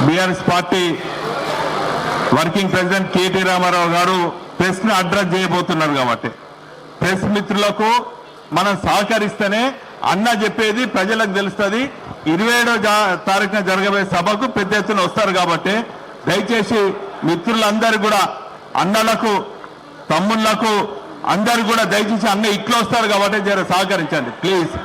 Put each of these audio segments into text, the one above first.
BRS party working president KT Rama Rao గారు press ను address చేయబోతున్నారు కాబట్టి ప్రెస్ మిత్రులకు మనం సహకరిస్తేనే అన్న చెప్పేది ప్రజలకు తెలుస్తుంది. 27వ తారీఖున జరగబోయే సభకు పెద్ద ఎత్తున వస్తారు కాబట్టి దయచేసి మిత్రులందరూ కూడా అన్నలకు తమ్ముళ్లకు అందరు కూడా దయచేసి అన్న ఇట్లా వస్తారు కాబట్టి జర సహకరించండి ప్లీజ్.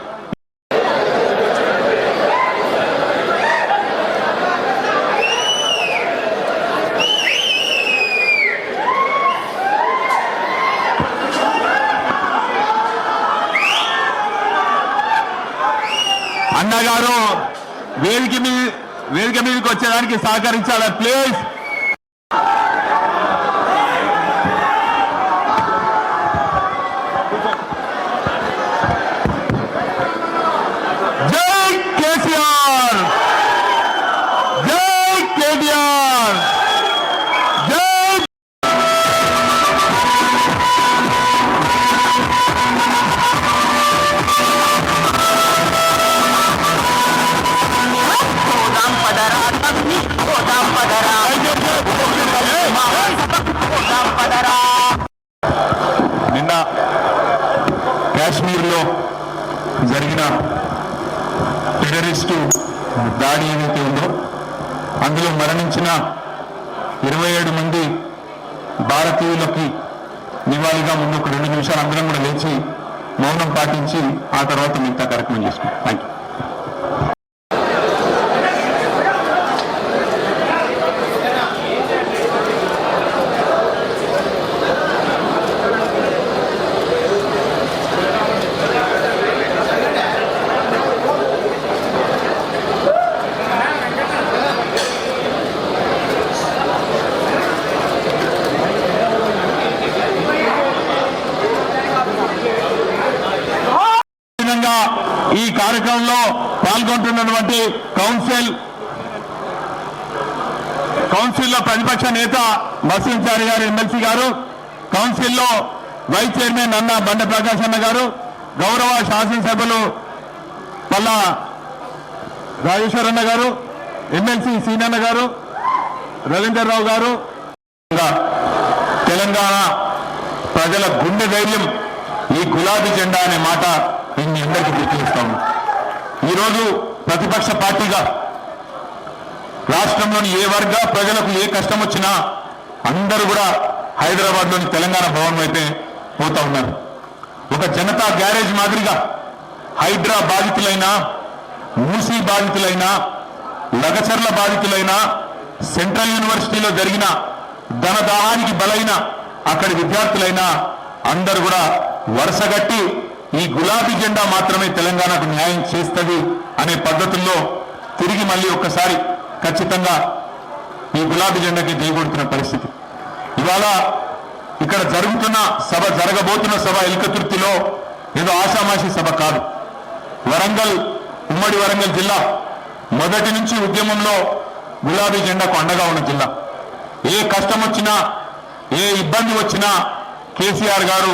అన్నగారు వేదిక మీదకి వచ్చేదానికి సహకరించాలి ప్లీజ్. జై కేసీఆర్, జై కేటీఆర్, జై నిన్న కాశ్మీర్లో జరిగిన టెర్రరిస్టు దాడి ఏదైతే ఉందో అందులో మరణించిన 27 మంది భారతీయులకి నివాళిగా ముందు ఒక 2 నిమిషాలు అందరం కూడా లేచి మౌనం పాటించి ఆ తర్వాత మిగతా కార్యక్రమం చేసుకున్నాం. Thank you. ఈ కార్యక్రమంలో పాల్గొంటున్నటువంటి కౌన్సిల్లో ప్రతిపక్ష నేత మసీన్చారి గారు ఎమ్మెల్సీ గారు, కౌన్సిల్లో వైస్ చైర్మన్ అన్న బండ ప్రకాష్ అన్న గారు, గౌరవ శాసనసభ్యులు పల్లా రాజేశ్వరన్న గారు, ఎమ్మెల్సీ సీనన్న గారు, రవీందర్ రావు గారు, తెలంగాణ ప్రజల గుండె ధైర్యం ఈ గులాబీ జెండా అనే మాట మీ అందరికీ గుర్తిస్తాము. ఈరోజు ప్రతిపక్ష పార్టీగా రాష్ట్రంలోని ఏ వర్గ ప్రజలకు ఏ కష్టం వచ్చినా అందరూ కూడా హైదరాబాద్లోని తెలంగాణ భవన్ వైపే పోతా ఉన్నారు. ఒక జనతా గ్యారేజ్ మాదిరిగా హైడ్రా బాధితులైన, మూసీ బాధితులైన, లగచర్ల బాధితులైన, సెంట్రల్ యూనివర్సిటీలో జరిగిన ధనదాహానికి బలైన అక్కడి విద్యార్థులైనా అందరూ కూడా వరుసగట్టి ఈ గులాబీ జెండా మాత్రమే తెలంగాణకు న్యాయం చేస్తుంది అనే పద్ధతుల్లో తిరిగి మళ్ళీ ఒక్కసారి ఖచ్చితంగా ఈ గులాబీ జెండాకి దిగొడుతున్న పరిస్థితి. ఇవాళ ఇక్కడ జరగబోతున్న సభ ఎల్కతుర్తిలో ఏదో ఆషామాషి సభ కాదు. ఉమ్మడి వరంగల్ జిల్లా మొదటి నుంచి ఉద్యమంలో గులాబీ జెండాకు అండగా ఉన్న జిల్లా. ఏ కష్టం వచ్చినా, ఏ ఇబ్బంది వచ్చినా కేసీఆర్ గారు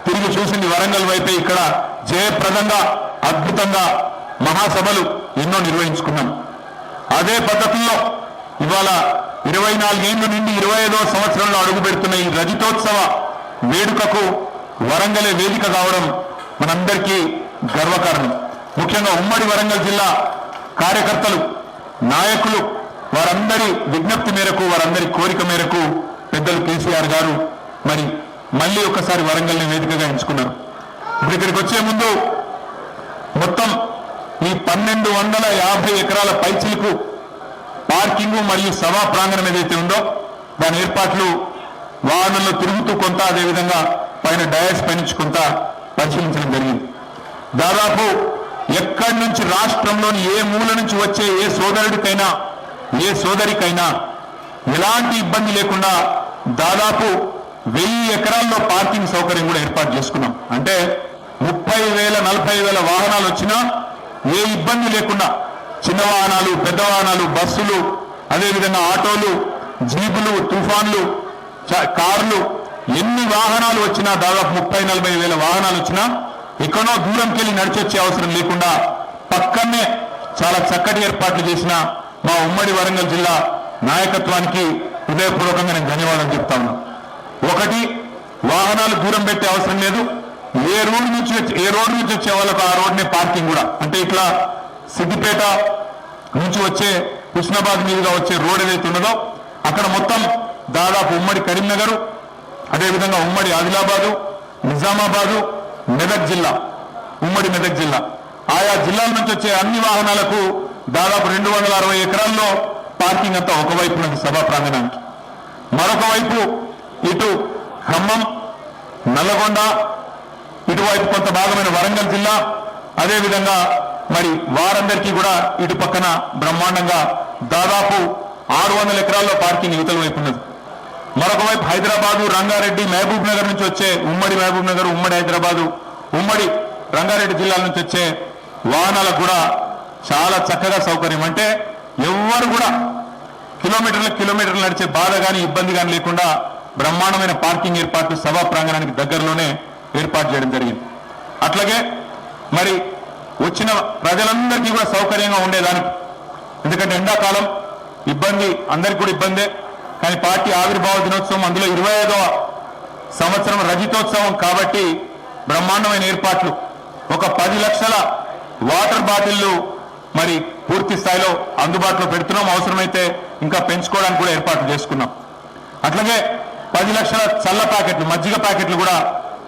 తిరిగి చూసింది వరంగల్ వైపే. ఇక్కడ జయప్రదంగా అద్భుతంగా మహాసభలు ఎన్నో నిర్వహించుకున్నాం. అదే పద్ధతుల్లో ఇవాళ 24 ఏళ్ల నుండి 25వ సంవత్సరంలో అడుగు పెడుతున్న ఈ రజతోత్సవ వేడుకకు వరంగలే వేదిక కావడం మనందరికీ గర్వకారణం. ముఖ్యంగా ఉమ్మడి వరంగల్ జిల్లా కార్యకర్తలు, నాయకులు వారందరి విజ్ఞప్తి మేరకు, వారందరి కోరిక మేరకు పెద్దలు కేసీఆర్ గారు మరి మళ్ళీ ఒకసారి వరంగల్ని వేదికగా ఎంచుకున్నారు. ఇప్పుడు ఇక్కడికి వచ్చే ముందు మొత్తం ఈ 1250 ఎకరాల పైచిలకు పార్కింగ్ మరియు సభా ప్రాంగణం ఏదైతే ఉందో దాని ఏర్పాట్లు వాహనంలో తిరుగుతూ కొంత, అదేవిధంగా పైన డయాస్ పైనుంచి కొంత పరిశీలించడం జరిగింది. దాదాపు ఎక్కడి నుంచి రాష్ట్రంలోని ఏ మూల నుంచి వచ్చే ఏ సోదరుడికైనా ఏ సోదరికైనా ఎలాంటి ఇబ్బంది లేకుండా దాదాపు 1000 ఎకరాల్లో పార్కింగ్ సౌకర్యం కూడా ఏర్పాటు చేసుకున్నాం. అంటే 30,000 40,000 వాహనాలు వచ్చినా ఏ ఇబ్బంది లేకుండా చిన్న వాహనాలు, పెద్ద వాహనాలు, బస్సులు, అదేవిధంగా ఆటోలు, జీపులు, తుఫాన్లు, కార్లు, ఎన్ని వాహనాలు వచ్చినా దాదాపు 30,000-40,000 వాహనాలు వచ్చినా ఎక్కడో దూరంకి వెళ్ళి నడిచొచ్చే అవసరం లేకుండా పక్కనే చాలా చక్కటి ఏర్పాట్లు చేసిన మా ఉమ్మడి వరంగల్ జిల్లా నాయకత్వానికి హృదయపూర్వకంగా నేను ధన్యవాదాలు చెప్తా ఉన్నా. ఒకటి, వాహనాలు దూరం పెట్టే అవసరం లేదు. ఏ రోడ్డు నుంచి వచ్చే వాళ్ళకు ఆ రోడ్నే పార్కింగ్ కూడా. అంటే ఇట్లా సిద్దిపేట నుంచి వచ్చే హుస్నాబాద్ మీదుగా వచ్చే రోడ్ ఏదైతే ఉన్నదో అక్కడ మొత్తం దాదాపు ఉమ్మడి కరీంనగర్, అదేవిధంగా ఉమ్మడి ఆదిలాబాదు, నిజామాబాదు, మెదక్ జిల్లా, ఉమ్మడి మెదక్ జిల్లా, ఆయా జిల్లాల నుంచి వచ్చే అన్ని వాహనాలకు దాదాపు 260 ఎకరాల్లో పార్కింగ్ అంతా ఒకవైపు ఉన్నది సభా ప్రాంగణానికి. మరొక వైపు ఇటు ఖమ్మం, నల్లగొండ, ఇటువైపు కొంత భాగమైన వరంగల్ జిల్లా, అదేవిధంగా మరి వారందరికీ కూడా ఇటు పక్కన బ్రహ్మాండంగా దాదాపు 600 ఎకరాల్లో పార్కింగ్ యువతల వైపు ఉన్నది. మరొక వైపు హైదరాబాదు, రంగారెడ్డి, మహబూబ్ నగర్ నుంచి వచ్చే ఉమ్మడి మహబూబ్ నగర్, ఉమ్మడి హైదరాబాదు, ఉమ్మడి రంగారెడ్డి జిల్లాల నుంచి వచ్చే వాహనాలకు కూడా చాలా చక్కగా సౌకర్యం. అంటే ఎవ్వరు కూడా కిలోమీటర్లు నడిచే బాధ కానీ ఇబ్బంది కానీ లేకుండా బ్రహ్మాండమైన పార్కింగ్ ఏర్పాట్లు సభా ప్రాంగణానికి దగ్గరలోనే ఏర్పాటు చేయడం జరిగింది. అట్లాగే మరి వచ్చిన ప్రజలందరికీ కూడా సౌకర్యంగా ఉండేదానికి, ఎందుకంటే ఎండాకాలం ఇబ్బంది అందరికీ కూడా ఇబ్బందే, కానీ పార్టీ ఆవిర్భావ దినోత్సవం అందులో 25వ సంవత్సరం రజతోత్సవం కాబట్టి బ్రహ్మాండమైన ఏర్పాట్లు. ఒక 10 లక్షల వాటర్ బాటిళ్లు మరి పూర్తి స్థాయిలో అందుబాటులో పెడుతున్నాం. అవసరమైతే ఇంకా పెంచుకోవడానికి కూడా ఏర్పాట్లు చేసుకున్నాం. అట్లాగే 10 లక్షల చల్ల ప్యాకెట్లు, మజ్జిగ ప్యాకెట్లు కూడా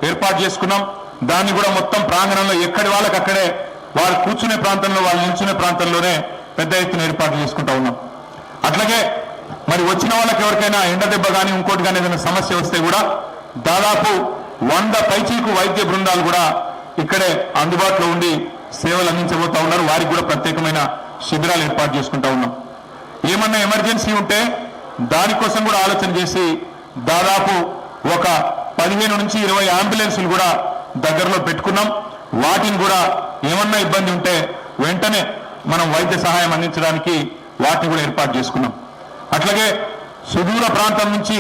ఏర్పాటు చేసుకున్నాం. దాన్ని కూడా మొత్తం ప్రాంగణంలో ఎక్కడి వాళ్ళకి అక్కడే వారు కూర్చునే ప్రాంతంలో, వాళ్ళు నిల్చునే ప్రాంతంలోనే పెద్ద ఎత్తున ఏర్పాట్లు చేసుకుంటా ఉన్నాం. అట్లాగే మరి వచ్చిన వాళ్ళకి ఎవరికైనా ఎండ దెబ్బ కానీ ఇంకోటి కానీ ఏదైనా సమస్య వస్తే కూడా దాదాపు 100 పైచీలకు వైద్య బృందాలు కూడా ఇక్కడే అందుబాటులో ఉండి సేవలు అందించబోతా ఉన్నారు. వారికి కూడా ప్రత్యేకమైన శిబిరాలు ఏర్పాటు చేసుకుంటా ఉన్నాం. ఏమన్నా ఎమర్జెన్సీ ఉంటే దానికోసం కూడా ఆలోచన చేసి దాదాపు ఒక 15 నుంచి 20 అంబులెన్సులు కూడా దగ్గరలో పెట్టుకున్నాం. వాటిని కూడా ఏమన్నా ఇబ్బంది ఉంటే వెంటనే మనం వైద్య సహాయం అందించడానికి వాటిని కూడా ఏర్పాటు చేసుకున్నాం. అట్లాగే సుదూర ప్రాంతం నుంచి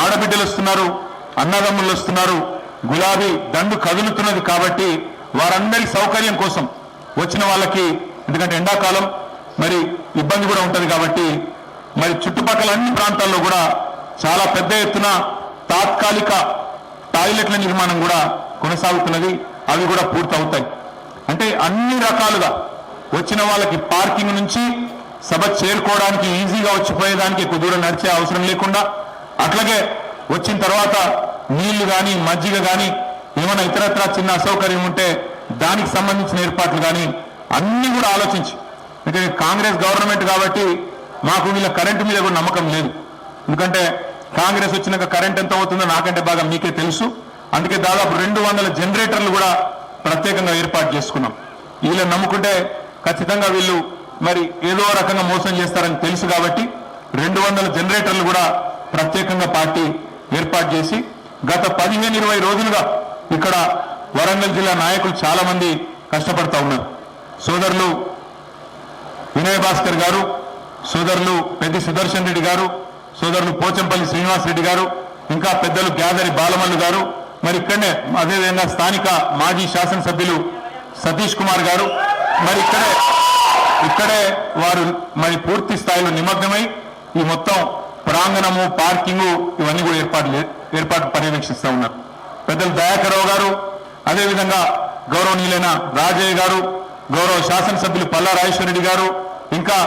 ఆడబిడ్డలు వస్తున్నారు, అన్నదమ్ములు వస్తున్నారు, గులాబీ దండు కదులుతున్నది కాబట్టి వారందరి సౌకర్యం కోసం వచ్చిన వాళ్ళకి, ఎందుకంటే ఎండాకాలం మరి ఇబ్బంది కూడా ఉంటుంది కాబట్టి మరి చుట్టుపక్కల అన్ని ప్రాంతాల్లో కూడా చాలా పెద్ద ఎత్తున తాత్కాలిక టాయిలెట్ల నిర్మాణం కూడా కొనసాగుతున్నది. అవి కూడా పూర్తవుతాయి. అంటే అన్ని రకాలుగా వచ్చిన వాళ్ళకి పార్కింగ్ నుంచి సభ చేరుకోవడానికి ఈజీగా వచ్చిపోయేదానికి ఎక్కువ దూరం నడిచే అవసరం లేకుండా, అట్లాగే వచ్చిన తర్వాత నీళ్లు కానీ మజ్జిగ కానీ ఏమైనా ఇతరత్రా చిన్న అసౌకర్యం ఉంటే దానికి సంబంధించిన ఏర్పాట్లు కానీ అన్ని కూడా ఆలోచించి, అంటే కాంగ్రెస్ గవర్నమెంట్ కాబట్టి మాకు వీళ్ళ కరెంటు మీద కూడా నమ్మకం లేదు. ఎందుకంటే కాంగ్రెస్ వచ్చినాక కరెంట్ ఎంత అవుతుందో నాకంటే బాగా మీకే తెలుసు. అందుకే దాదాపు 200 జనరేటర్లు కూడా ప్రత్యేకంగా ఏర్పాటు చేసుకున్నాం. వీళ్ళని నమ్ముకుంటే ఖచ్చితంగా వీళ్ళు మరి ఏదో రకంగా మోసం చేస్తారని తెలుసు కాబట్టి 200 జనరేటర్లు కూడా ప్రత్యేకంగా పార్టీ ఏర్పాటు చేసి గత 15-20 రోజులుగా ఇక్కడ వరంగల్ జిల్లా నాయకులు చాలా మంది కష్టపడతా ఉన్నారు. సోదరులు వినయ్ భాస్కర్ గారు, సోదరులు పెద్ది సుదర్శన్ రెడ్డి గారు, సోదరులు పోచంపల్లి శ్రీనివాస్ రెడ్డి గారు, ఇంకా పెద్దలు గ్యాదరి బాలమల్లు గారు, మరి ఇక్కడనే అదేవిధంగా స్థానిక మాజీ శాసనసభ్యులు సతీష్ కుమార్ గారు మరి ఇక్కడే వారు మరి పూర్తి స్థాయిలో నిమగ్నమై ఈ మొత్తం ప్రాంగణము, పార్కింగు ఇవన్నీ కూడా ఏర్పాటు పర్యవేక్షిస్తూ ఉన్నారు. పెద్దలు దయాకర్రావు గారు, అదేవిధంగా గౌరవనీయులైన రాజయ్య గారు, గౌరవ శాసనసభ్యులు పల్లా రాజేశ్వర రెడ్డి గారు, ఇంకా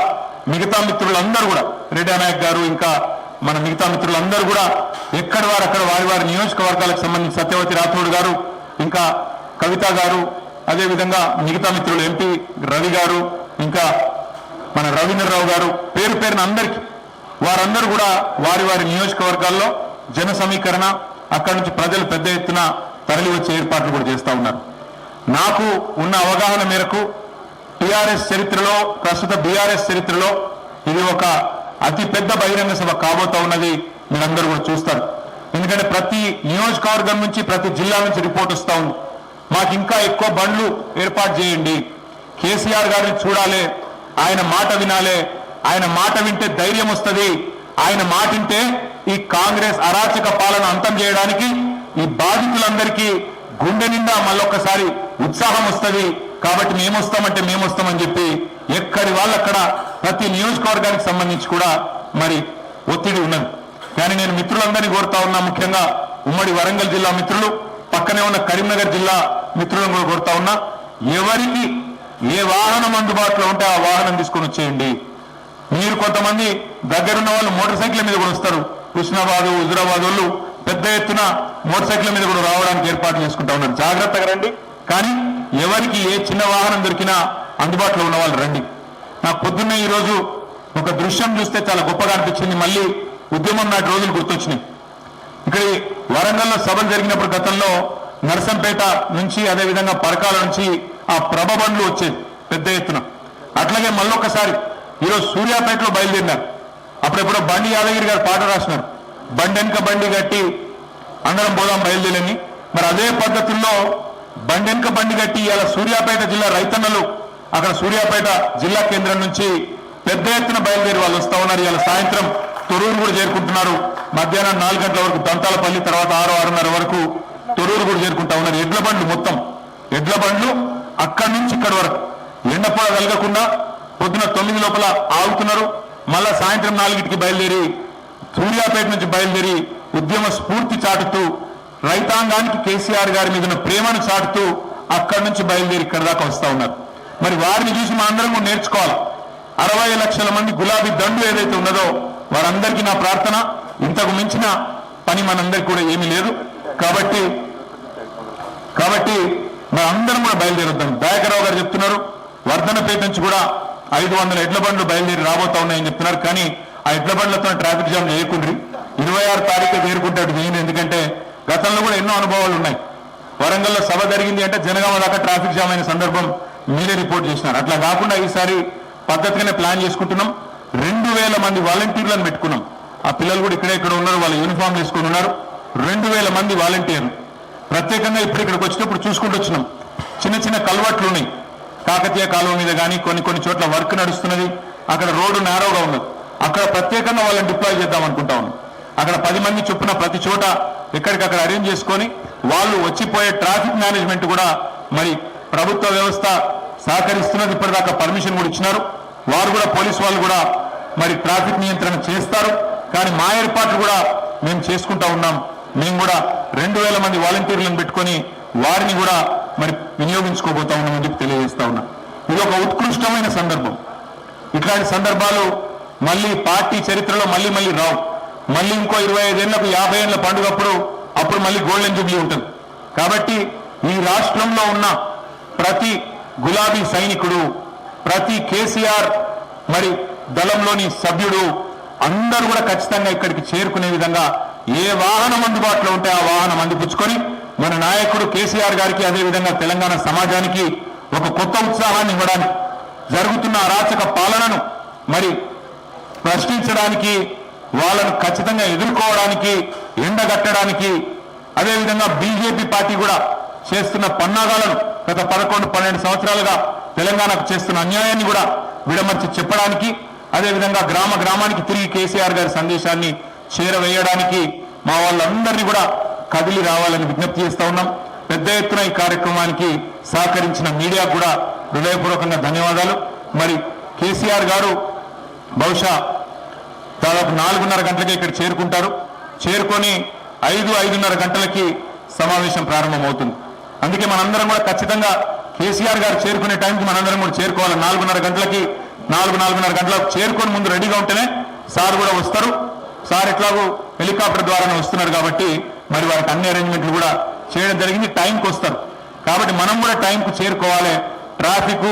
మిగతా మిత్రులందరూ కూడా రెడ్డి నాయక్ గారు, ఇంకా మన మిగతా మిత్రులందరూ కూడా ఎక్కడి వారు అక్కడ వారి వారి నియోజకవర్గాలకు సంబంధించి సత్యవతి రాథోడ్ గారు, ఇంకా కవిత గారు, అదేవిధంగా మిగతా మిత్రులు ఎంపీ రవి గారు, ఇంకా మన రవీంద్రరావు గారు, పేరు పేరున అందరికీ వారందరూ కూడా వారి వారి నియోజకవర్గాల్లో జన సమీకరణ, అక్కడి నుంచి ప్రజలు పెద్ద ఎత్తున తరలి వచ్చే ఏర్పాట్లు కూడా చేస్తూ ఉన్నారు. నాకు ఉన్న అవగాహన మేరకు టీఆర్ఎస్ చరిత్రలో, ప్రస్తుత బీఆర్ఎస్ చరిత్రలో ఇది ఒక అతి పెద్ద బహిరంగ సభ కాబోతా ఉన్నది. మీరందరూ కూడా చూస్తారు. ఎందుకంటే ప్రతి నియోజకవర్గం నుంచి, ప్రతి జిల్లా నుంచి రిపోర్ట్ వస్తూ ఉంది. మాకు ఇంకా ఎక్కువ బండ్లు ఏర్పాటు చేయండి, కేసీఆర్ గారిని చూడాలి, ఆయన మాట వినాలి, ఆయన మాట వింటే ధైర్యం వస్తుంది, ఆయన మాట వింటే ఈ కాంగ్రెస్ అరాచక పాలన అంతం చేయడానికి ఈ బాధితులందరికీ గుండె నిండా మళ్ళొక్కసారి ఉత్సాహం వస్తుంది, కాబట్టి మేము వస్తామని చెప్పి ఎక్కడి వాళ్ళక్కడ ప్రతి నియోజకవర్గానికి సంబంధించి కూడా మరి ఒత్తిడి ఉన్నది. కానీ నేను మిత్రులందరినీ కోరుతా ఉన్నా, ముఖ్యంగా ఉమ్మడి వరంగల్ జిల్లా మిత్రులు, పక్కనే ఉన్న కరీంనగర్ జిల్లా మిత్రులను కూడా కోరుతా ఉన్నా, ఎవరికి ఏ వాహనం అందుబాటులో ఉంటే ఆ వాహనం తీసుకొని వచ్చేయండి. మీరు కొంతమంది దగ్గరున్న వాళ్ళు మోటార్ సైకిల్ మీద కూడా వస్తారు. హుస్నాబాద్, హుజురాబాద్ వాళ్ళు పెద్ద ఎత్తున మోటార్ సైకిల్ మీద కూడా రావడానికి ఏర్పాటు చేసుకుంటా ఉన్నారు. జాగ్రత్తగా రండి. కానీ ఎవరికి ఏ చిన్న వాహనం దొరికినా అందుబాటులో ఉన్న వాళ్ళు రండి. నాకు పొద్దున్నే ఈరోజు ఒక దృశ్యం చూస్తే చాలా గొప్పగా అనిపించింది. మళ్ళీ ఉద్యమం నాటి రోజులు గుర్తొచ్చినాయి. ఇక్కడ వరంగల్లో సభలు జరిగినప్పుడు గతంలో నర్సంపేట నుంచి, అదేవిధంగా పరకాల నుంచి ఆ ప్రభ బండ్లు వచ్చేది పెద్ద ఎత్తున. అట్లాగే మళ్ళొక్కసారి ఈరోజు సూర్యాపేటలో బయలుదేరినారు. అప్పుడెప్పుడో బండి యాదగిరి గారు పాట రాసినారు, బండి వెనుక బండి కట్టి అందరం పోదాం బయలుదేరని. మరి అదే పద్ధతుల్లో బండి వెనుక బండి కట్టి ఇలా సూర్యాపేట జిల్లా రైతన్నలు అక్కడ సూర్యాపేట జిల్లా కేంద్రం నుంచి పెద్ద ఎత్తున బయలుదేరి వాళ్ళు వస్తూ ఉన్నారు. ఇలా సాయంత్రం తొరూరు కూడా చేరుకుంటున్నారు. మధ్యాహ్నం 4 గంటల వరకు దంతాలపల్లి, తర్వాత 6, 6:30 వరకు తొరూరు కూడా చేరుకుంటా ఉన్నారు. ఎడ్ల బండ్లు, మొత్తం ఎడ్ల బండ్లు అక్కడి నుంచి ఇక్కడి వరకు ఎండపొడ కలగకుండా పొద్దున 9 లోపల ఆగుతున్నారు. మళ్ళా సాయంత్రం 4కి బయలుదేరి సూర్యాపేట నుంచి బయలుదేరి ఉద్యమ స్ఫూర్తి చాటుతూ, రైతాంగానికి కేసీఆర్ గారి మీద ఉన్న ప్రేమను చాటుతూ అక్కడి నుంచి బయలుదేరి ఇక్కడ దాకా వస్తూ ఉన్నారు. మరి వారిని చూసి మా అందరం కూడా నేర్చుకోవాలి. 60 లక్షల మంది గులాబీ దండు ఏదైతే ఉన్నదో వారందరికీ నా ప్రార్థన, ఇంతకు మించిన పని మనందరికీ కూడా ఏమీ లేదు. కాబట్టి మన అందరం కూడా బయలుదేరుద్దాం. దయాకరావు గారు చెప్తున్నారు వర్ధనపేట నుంచి కూడా 500 ఎడ్ల బండ్లు బయలుదేరి రాబోతా ఉన్నాయని చెప్తున్నారు. కానీ ఆ ఎడ్ల బండ్లతో ట్రాఫిక్ జామ్ చేయకుండ్రి. 26 తారీఖు చేరుకుంటాడు చేయండి. ఎందుకంటే గతంలో కూడా ఎన్నో అనుభవాలు ఉన్నాయి. వరంగల్లో సభ జరిగింది అంటే జనగామ దాకా ట్రాఫిక్ జామ్ అయిన సందర్భం మీరే రిపోర్ట్ చేసినారు. అట్లా కాకుండా ఈసారి పద్ధతిగానే ప్లాన్ చేసుకుంటున్నాం. 2000 మంది వాలంటీర్లను పెట్టుకున్నాం. ఆ పిల్లలు కూడా ఇక్కడ ఉన్నారు, వాళ్ళ యూనిఫామ్ వేసుకుని ఉన్నారు. 2000 మంది వాలంటీర్లు ప్రత్యేకంగా ఇక్కడికి వచ్చినప్పుడు చూసుకుంటూ వచ్చినాం. చిన్న చిన్న కల్వర్ట్లు ఉన్నాయి. కాకతీయ కాలువ మీద కానీ కొన్ని చోట్ల వర్క్ నడుస్తున్నది. అక్కడ రోడ్డు నేరోగా ఉన్నది. అక్కడ ప్రత్యేకంగా వాళ్ళని డిప్లాయ్ చేద్దాం అనుకుంటా ఉన్నాం. అక్కడ 10 మంది చొప్పున ప్రతి చోట ఎక్కడికక్కడ అరేంజ్ చేసుకొని వాళ్ళు వచ్చిపోయే ట్రాఫిక్ మేనేజ్మెంట్ కూడా మరి ప్రభుత్వ వ్యవస్థ సహకరిస్తున్నది. ఇప్పటిదాకా పర్మిషన్ కూడా ఇచ్చినారు. వారు కూడా పోలీసు వాళ్ళు కూడా మరి ట్రాఫిక్ నియంత్రణ చేస్తారు. కానీ మా ఏర్పాట్లు కూడా మేము చేసుకుంటా ఉన్నాం. మేము కూడా 2000 మంది వాలంటీర్లను పెట్టుకొని వారిని కూడా మరి వినియోగించుకోబోతా ఉన్నామని చెప్పి తెలియజేస్తా ఉన్నా. ఇది ఒక ఉత్కృష్టమైన సందర్భం. ఇట్లాంటి సందర్భాలు మళ్ళీ పార్టీ చరిత్రలో మళ్ళీ రావు. మళ్ళీ ఇంకో 25 ఏళ్లకు 50 ఏళ్ల పండుగప్పుడు అప్పుడు మళ్ళీ గోల్డెన్ జూబ్లీ ఉంటుంది. కాబట్టి ఈ రాష్ట్రంలో ఉన్న ప్రతి గులాబీ సైనికుడు, ప్రతి కేసీఆర్ మరి దళంలోని సభ్యుడు అందరూ కూడా ఖచ్చితంగా ఇక్కడికి చేరుకునే విధంగా ఏ వాహనం అందుబాటులో ఉంటే ఆ వాహనం అందిపుచ్చుకొని మన నాయకుడు కేసీఆర్ గారికి, అదేవిధంగా తెలంగాణ సమాజానికి ఒక కొత్త ఉత్సాహాన్ని ఇవ్వడానికి, జరుగుతున్న అరాచక పాలనను మరి ప్రశ్నించడానికి, వాళ్ళను ఖచ్చితంగా ఎదుర్కోవడానికి, ఎండగట్టడానికి, అదేవిధంగా బీజేపీ పార్టీ కూడా చేస్తున్న పన్నాగాలను గత 11-12 సంవత్సరాలుగా తెలంగాణకు చేస్తున్న అన్యాయాన్ని కూడా విడమర్చి చెప్పడానికి, అదేవిధంగా గ్రామానికి తిరిగి కేసీఆర్ గారి సందేశాన్ని చేరవేయడానికి మా వాళ్ళందరినీ కూడా కదిలి రావాలని విజ్ఞప్తి చేస్తా ఉన్నాం. పెద్ద ఎత్తున ఈ కార్యక్రమానికి సహకరించిన మీడియా కూడా హృదయపూర్వకంగా ధన్యవాదాలు. మరి కేసీఆర్ గారు బహుశా దాదాపు 4:30 గంటలకి ఇక్కడ చేరుకుంటారు. చేరుకొని 5-5:30 గంటలకి సమావేశం ప్రారంభమవుతుంది. అందుకే మనందరం కూడా ఖచ్చితంగా కేసీఆర్ గారు చేరుకునే టైంకి మనందరం కూడా చేరుకోవాలి. 4:30 గంటలకి 4-4:30 గంటలకు చేరుకొని ముందు రెడీగా ఉంటేనే సార్ కూడా వస్తారు. సార్ ఎట్లాగో హెలికాప్టర్ ద్వారానే వస్తున్నారు కాబట్టి మరి వారికి అన్ని అరేంజ్మెంట్లు కూడా చేయడం జరిగింది. టైంకి వస్తారు కాబట్టి మనం కూడా టైంకు చేరుకోవాలి. ట్రాఫిక్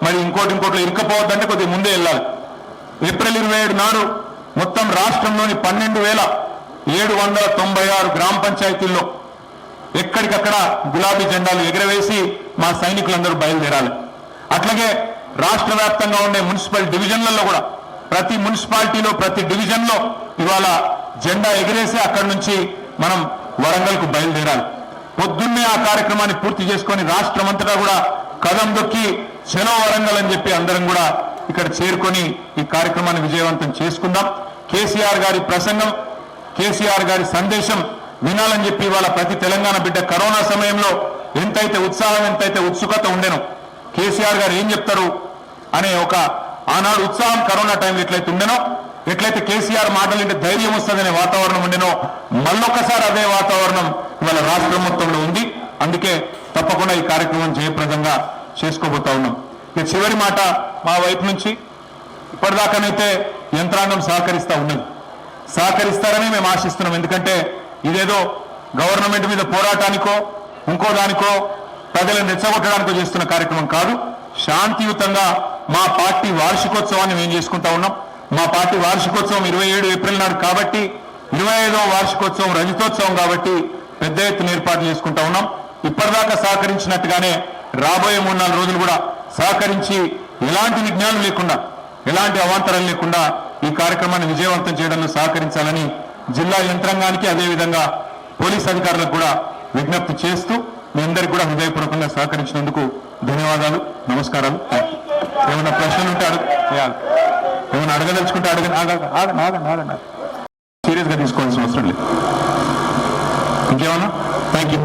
మరి ఇంకోటి ఇరుక్కపోవద్దంటే కొద్దిగా ముందే వెళ్ళాలి. ఏప్రిల్ 27 నాడు మొత్తం రాష్ట్రంలోని 12,796 గ్రామ పంచాయతీల్లో ఎక్కడికక్కడ గులాబీ జెండాలు ఎగరవేసి మా సైనికులందరూ బయలుదేరాలి. అట్లాగే రాష్ట్ర వ్యాప్తంగా ఉండే మున్సిపల్ డివిజన్లలో కూడా ప్రతి మున్సిపాలిటీలో ప్రతి డివిజన్లో ఇవాళ జెండా ఎగిరేసి అక్కడి నుంచి మనం వరంగల్కు బయలుదేరాలి. పొద్దున్నే ఆ కార్యక్రమాన్ని పూర్తి చేసుకొని రాష్ట్రమంతటా కూడా కదం దొక్కి చలో వరంగల్ అని చెప్పి అందరం కూడా ఇక్కడ చేరుకొని ఈ కార్యక్రమాన్ని విజయవంతం చేసుకుందాం. కేసీఆర్ గారి ప్రసంగం, కేసీఆర్ గారి సందేశం వినాలని చెప్పి ఇవాళ ప్రతి తెలంగాణ బిడ్డ కరోనా సమయంలో ఎంతైతే ఉత్సాహం ఎంతైతే ఉత్సుకత ఉండేనో కేసీఆర్ గారు ఏం చెప్తారు అనే ఒక ఆనాడు ఉత్సాహం కరోనా టైంలో ఎట్లయితే ఉండేనో, ఎట్లయితే కేసీఆర్ మాటలంటే ధైర్యం వస్తుందనే వాతావరణం ఉండేనో మళ్ళొక్కసారి అదే వాతావరణం ఇవాళ రాష్ట్రం మొత్తంలో ఉంది. అందుకే తప్పకుండా ఈ కార్యక్రమం జయప్రదంగా చేసుకోబోతా ఉన్నాం. ఇక చివరి మాట మా వైపు నుంచి ఇప్పటిదాకానైతే యంత్రాంగం సహకరిస్తా ఉన్నది, సహకరిస్తారని మేము ఆశిస్తున్నాం. ఎందుకంటే ఇదేదో గవర్నమెంట్ మీద పోరాటానికో ఇంకో దానికో ప్రజలను రెచ్చగొట్టడానికో చేస్తున్న కార్యక్రమం కాదు. శాంతియుతంగా మా పార్టీ వార్షికోత్సవాన్ని మేము చేసుకుంటా ఉన్నాం. మా పార్టీ వార్షికోత్సవం 27 ఏప్రిల్ నాడు కాబట్టి 25వ వార్షికోత్సవం రజతోత్సవం కాబట్టి పెద్ద ఎత్తున ఏర్పాట్లు చేసుకుంటా ఉన్నాం. ఇప్పటిదాకా సహకరించినట్టుగానే రాబోయే 3-4 రోజులు కూడా సహకరించి ఎలాంటి విఘ్నాలు లేకుండా ఎలాంటి అవాంతరాలు లేకుండా ఈ కార్యక్రమాన్ని విజయవంతం చేయడంలో సహకరించాలని జిల్లా యంత్రాంగానికి అదేవిధంగా పోలీస్ అధికారులకు కూడా విజ్ఞప్తి చేస్తూ మీ అందరికీ కూడా హృదయపూర్వకంగా సహకరించినందుకు ధన్యవాదాలు, నమస్కారాలు. ఏమైనా ప్రశ్నలు ఉంటే ఏమైనా అడగదలుచుకుంటే సీరియస్గా తీసుకోవాల్సిన అవసరం లేదు. ఇంకేమన్నా? Thank you.